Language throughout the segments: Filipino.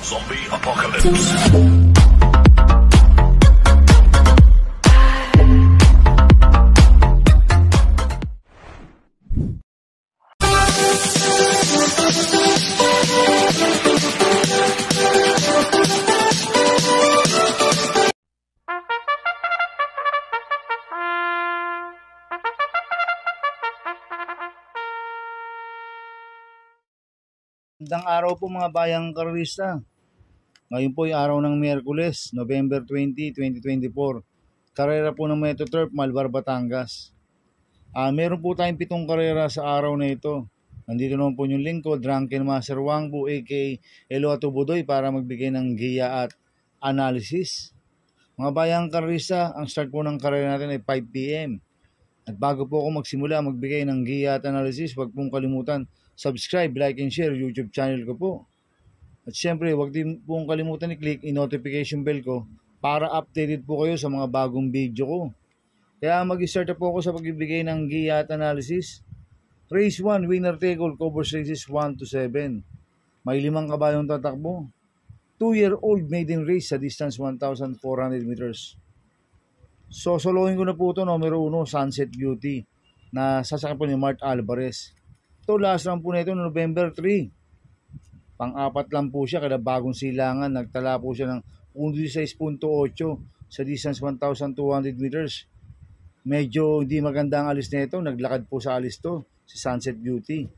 Zombie Apocalypse. Magandang araw po mga bayang karista. Ngayon po ay araw ng Miyerkules, November 20, 2024. Karera po ng Metro Turf, Malvar, Batangas. Meron po tayong 7 karera sa araw na ito. Nandito naman po yung lingkod, Drunken Master Wangbu aka Elo Atubudoy para magbigay ng giya at analysis. Mga bayang karista, ang start po ng karera natin ay 5 PM. At bago po ako magsimula magbigay ng giya at analysis, huwag pong kalimutan subscribe, like, and share YouTube channel ko po. At syempre, huwag din pong kalimutan i-click yung notification bell ko para updated po kayo sa mga bagong video ko. Kaya mag-start na po ako sa pagbibigay ng giya at analysis. Race 1, winner take all, covers races 1 to 7. May 5 kabayong tatakbo. 2-year-old maiden race sa distance 1,400 meters. So, solohin ko na po ito, numero 1, Sunset Beauty, na sasakyan po ni Mart Alvarez. Ito, last round po na ito, November 3. Pang-apat lang po siya, kada bagong silangan, nagtala po siya ng 16.8 sa distance 1,200 meters. Medyo hindi maganda ang alis nito, naglakad po sa alis to, si Sunset Beauty.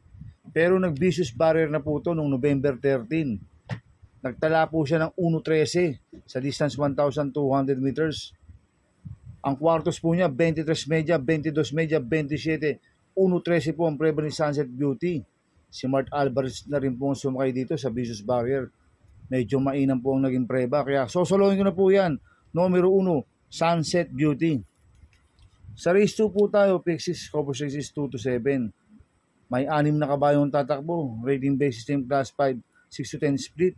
Pero nag-vicious barrier na po ito noong November 13. Nagtala po siya ng 1.13 sa distance 1,200 meters. Ang kwartos po niya, 23 media, 22 media, 27, 1.13 po ang preba ni Sunset Beauty. Si Mart Alvarez na rin po ang sumakay dito sa vicious barrier. Medyo mainam po ang naging preba. Kaya sosolohin ko na po yan. Numero 1, Sunset Beauty. Sa race 2 po tayo, Pixis, covers races 2 to 7. May 6 na kabayong tatakbo. Rating base system class 5, 6 to 10 split.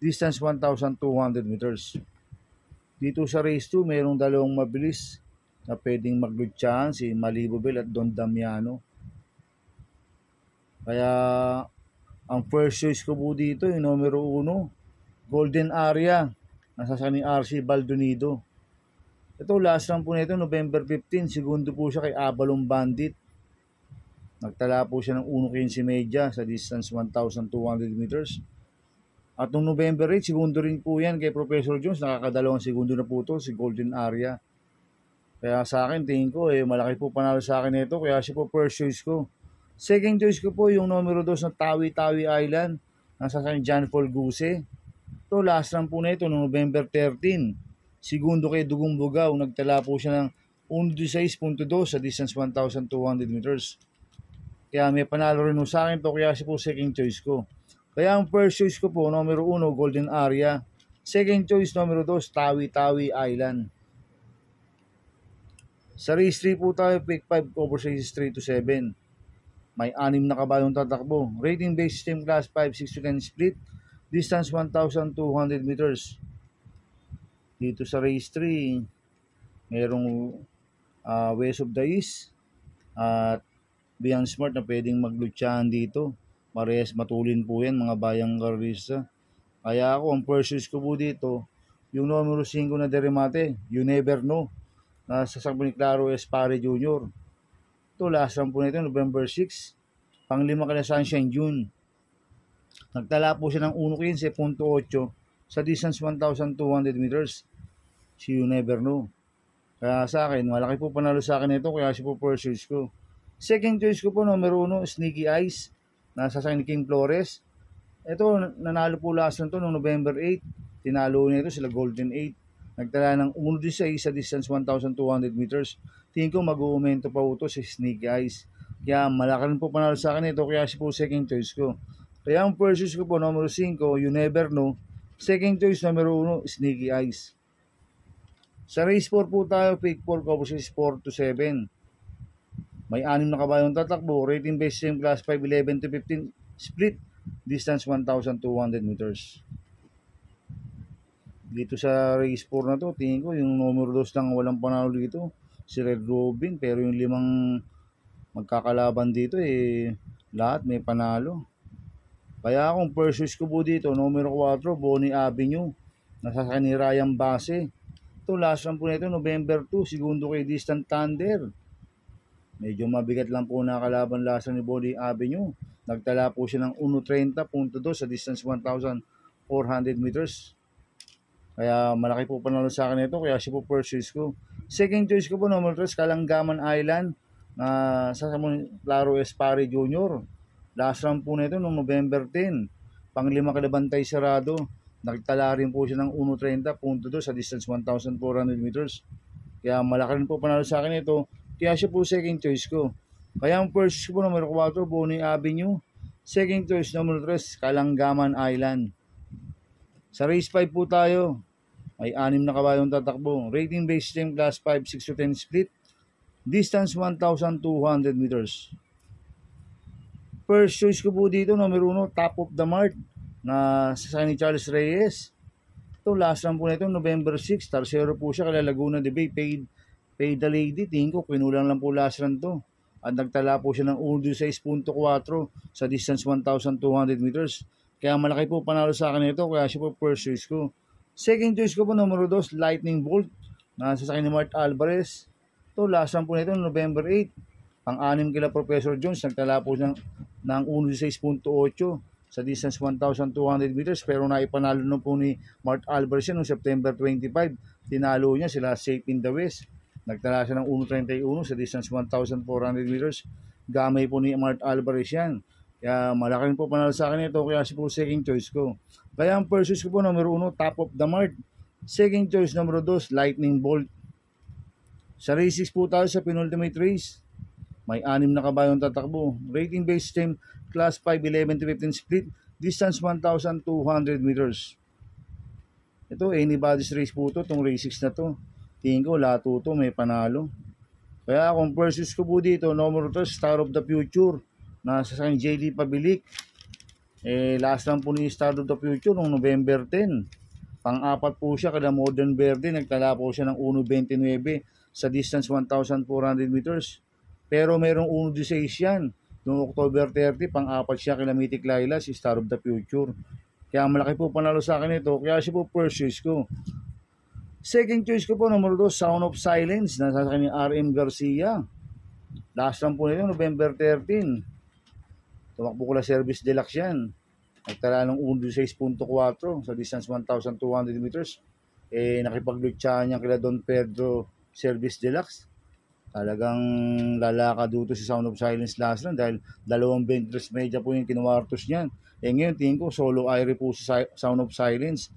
Distance 1,200 meters. Dito sa race 2, mayroong dalawang mabilis na pwedeng maglutsahan, si Malibobel at Don Damiano. Kaya ang first choice ko po dito yung numero 1, Golden Area, nasasakyan ni RC Baldonido. Ito, last round po nito, November 15, segundo po siya kay Abalong Bandit. Nagtala po siya ng 1.15 media sa distance 1,200 meters. At noong November 8, segundo rin po yan kay Professor Jones, nakakadalawang segundo na po ito, si Golden Area. Kaya sa akin, tingin ko, malaki po panalo sa akin ito, kaya siya po first choice ko. Second choice ko po yung numero 2 na Tawi-Tawi Island, nasasakyan John Paul Guse. Ito, last round po na ito, noong November 13. Segundo kay Dugong Bugaw, nagtala po siya ng 1.16.2 sa distance 1,200 meters. Kaya may panalo rin sa akin to, kaya siya po second choice ko. Kaya ang first choice ko po, numero 1, Golden Area. Second choice, numero 2, Tawi-Tawi Island. Sa race 3 po tayo, pick 5, covers races 3 to 7. May 6 na kabayong tatakbo. Rating base system class 5, 6 to 10 split. Distance 1,200 meters. Dito sa race 3, mayroong West of the East at Beyond Smart na pwedeng maglutsahan dito. Parehas matulin po yan mga bayang karista. Kaya ako, ang first choice ko po dito, yung numero 5 na Deremate, You Never Know, na sasakyan ni Claro Espare Jr. Ito, last round po nito, November 6. Pang-5 ka na Sunshine June. Nagtala po siya ng 1.15.8 sa distance 1,200 meters. Si You Never Know. Kaya sa akin, malaki po panalo sa akin ito, kaya siya po first choice ko. Second choice ko po, numero 1, Sneaky Eyes, nasasakyan ni King Flores. Ito, nanalo po last round to noong November 8. Tinalo nito sila Golden 8. Nagtala ng 1.16 sa distance 1,200 meters. Tingin ko mag-uumento pa ito si Sneaky Eyes. Kaya malaki rin po panalo sa akin ito, kaya siya po second choice ko. Kaya ang first choice ko po, numero 5, You Never Know. Second choice, numero 1, Sneaky Eyes. Sa race 4 po tayo, pick 4, covers 4 to 7. May 6 na kabayong tatakbo. Rating base system class 5, 11 to 15 split. Distance 1,200 meters. Dito sa race 4 na to, tingin ko yung numero 2 lang walang panalo dito, si Red Robin. Pero yung 5 magkakalaban dito, lahat may panalo. Kaya kung first choice ko po dito, numero 4, Bonnie Avenue. Nasasakyan ni Ryan Base. Ito, last run po nito, November 2, segundo kay Distant Thunder. Medyo mabigat lang po nakalaban last run ni Bonnie Avenue. Nagtala po siya ng 1.30.2 sa distance 1,400 meters. Kaya malaki po panalo sa akin ito, kaya siya po first choice ko. Second choice ko po, number 3, Kalanggaman Island na sa Claro Espari Jr. Last round po nito noong November 10. Panglima kalabantay sarado. Nagtala rin po siya ng 1.30.2 sa distance 1,400 meters. Kaya malaki rin po panalo sa akin ito. Kaya siya po second choice ko. Kaya ang first choice ko po, number 4, Bonnie Avenue. Second choice, number 3, Kalanggaman Island. Sa race 5 po tayo. May 6 na kabayong tatakbo. Rating based team class 5, 6 to 10 split. Distance 1,200 meters. First choice ko po dito, number 1, Top of the Mart na sa ni Charles Reyes. Ito, last run po nito, November 6. Tarsero po siya kala Laguna de Bay. Paid the lady. Tingin ko, kinulang lang po last run to. At nagtala po siya ng 1.6.4 sa distance 1,200 meters. Kaya malaki po panalo sa akin ito. Kaya siya po first choice ko. Second choice ko po, numero 2, Lightning Bolt na sa ni Mart Alvarez. Ito, last run po nito, November 8. Pang-anim kila Professor Jones. Nagtala po siya ng 1.6.8 sa distance 1,200 meters, pero naipanalo na po ni Mart Alvarez noong September 25. Tinalo niya sila Safe in the West. Nagtala siya ng 1.31 sa distance 1,400 meters. Gamay po ni Mart Alvarez yan. Kaya malaki po panalo sa akin ito, kaya siya po second choice ko. Kaya ang first choice ko po, numero 1, Top of the Mart. Second choice, numero 2, Lightning Bolt. Sa race 6 po tayo sa penultimate race. May 6 na kabayong tatakbo. Rating based team class 5, 11 to 15 split. Distance 1,200 meters. Ito, anybody's race po ito. Itong race 6 na to. Tingin ko, lato to may panalo. Kaya kung versus ko po dito, number 3, Star of the Future. Nasa sa JD Pabilik. Last lang po ni Star of the Future noong November 10. Pang-apat po siya kada Modern Verde. Nagtala po siya ng 1.29 sa distance 1,400 meters. Pero merong 1.16 yan. Noong October 30, pang-apat siya kila Mythic Laila, si Star of the Future. Kaya malaki po panalo sa akin ito. Kaya siya po first choice ko. Second choice ko po, number 2, Sound of Silence. Nasa sa ni RM Garcia. Last lang po nito, November 13. Tumakbo ko la Service Deluxe yan. Nagtala ng 1.6.4 sa distance 1,200 meters. Nakipaglutsahan niya kila Don Pedro Service Deluxe. Talagang lalaka dito si Sound of Silence last run dahil 2 23 media po yung kinuwartos niyan. Ngayon tingin ko solo aire po si Sound of Silence.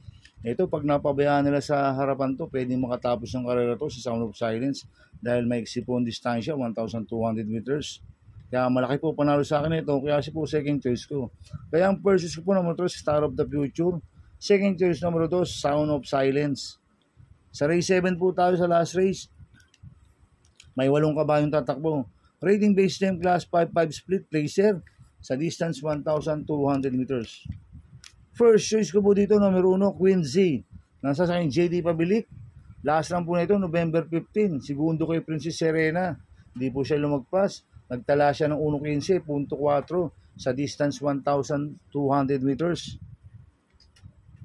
Ito pag napabayaan nila sa harapan to, pwedeng makatapos ng karera to si Sound of Silence dahil may maiksi po ang distansya, 1,200 meters. Kaya malaki po panalo sa akin ito, kaya si po second choice ko. Kaya ang first choice ko po number 3, Star of the Future. Second choice number 2, Sound of Silence. Sa race 7 po tayo sa last race. May 8 kabayong tatakbo. Rating based team class 5-5 split placer sa distance 1,200 meters. First choice ko po dito, numero 1, Queen Z. Nasa sa akin JD Pabilik. Last lang po nito, November 15. Segundo kay Princess Serena. Hindi po siya lumagpas. Nagtala siya ng 1.15.4 sa distance 1,200 meters.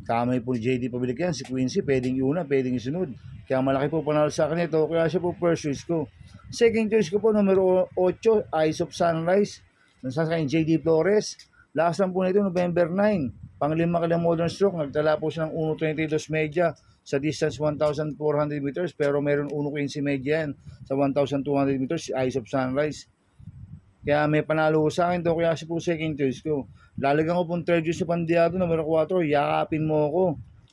Kamay po ni JD Pabilik yan. Si Queen Z, pwedeng iuna, pwedeng isunod. Kaya malaki po panalo sa akin ito. Kaya siya po first choice ko. Second choice ko po, numero 8, Eyes of Sunrise. Nasa sa akin JD Flores. Last lang po nito, November 9. Panglima kala Modern Stroke. Nagtala po siya ng 1.22 media sa distance 1,400 meters. Pero meron 1.15 media yan sa 1,200 meters. Eyes of Sunrise. Kaya may panalo ko sa akin to. Kaya siya po second choice ko. Lalagyan ko pong third choice sa Pandiado, numero 4. Yakapin Mo Ako.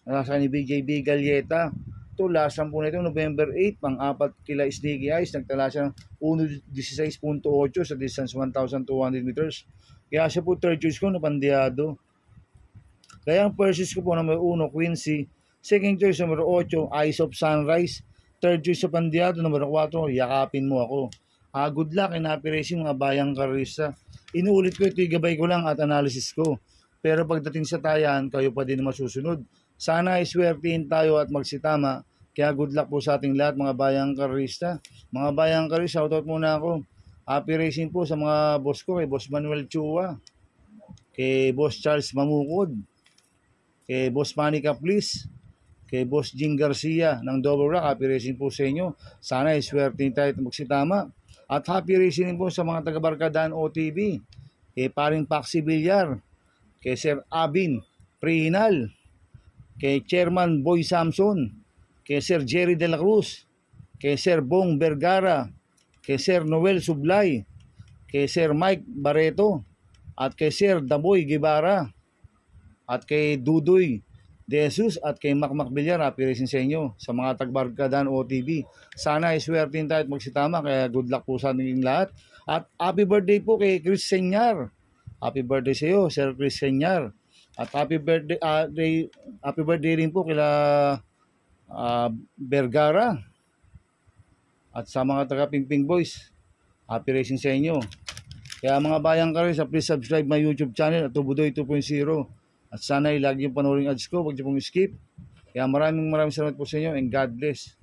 Nasa ni BJB Galieta. Ito, last lang po nito, November 8. Pang-apat kila Sticky Eyes. Nagtala siya ng 1.16.8 sa distance 1,200 meters. Kaya siya po third choice ko na Pandiado. Kaya ang first choice ko po, numero 1, Quincy. Second choice, numero 8, Eyes of Sunrise. Third choice sa Pandiado, numero 4, Yakapin Mo Ako. Good luck and happy racing mga bayang karista. Inuulit ko ito, igabay ko lang at analysis ko. Pero pagdating sa tayan, kayo pa din masusunod. Sana ay swertihin tayo at magsitama. Kaya good luck po sa ating lahat mga bayang karista. Mga bayang karista, shoutout muna ako. Happy racing po sa mga boss ko, kay Boss Manuel Chua. kay Boss Charles Mamukod, kay Boss Manny Caplis, kay Boss Jing Garcia ng Double Rock. Happy racing po sa inyo. Sana iswerte tayo at magsitama. At happy racing po sa mga taga-Barkadaan OTV, kay Paring Paxi Villar, kay Sir Abin Prihinal, kay Chairman Boy Samson, kay Sir Jerry De La Cruz, kay Sir Bong Vergara, kay Sir Noel Sublay, kay Sir Mike Barreto, at kay Sir Daboy Guevara, at kay Dudoy De Jesus, at kay Macmac Villar. Happy racing sa inyo sa mga Tagbarkadaan OTV. Sana iswertin tayo at magsitama, kaya good luck po sa ating lahat. At happy birthday po kay Chris Senyar. Happy birthday sa iyo, Sir Chris Senyar. At happy birthday rin po kila Vergara at sa mga taga Pingping Boys. Happy racing sa inyo. Kaya mga bayang karista, please subscribe my YouTube channel at Tubudoy 2.0. At sana lagi yung panoorin ads ko, huwag niyo pong skip. Kaya maraming salamat po sa inyo and God bless.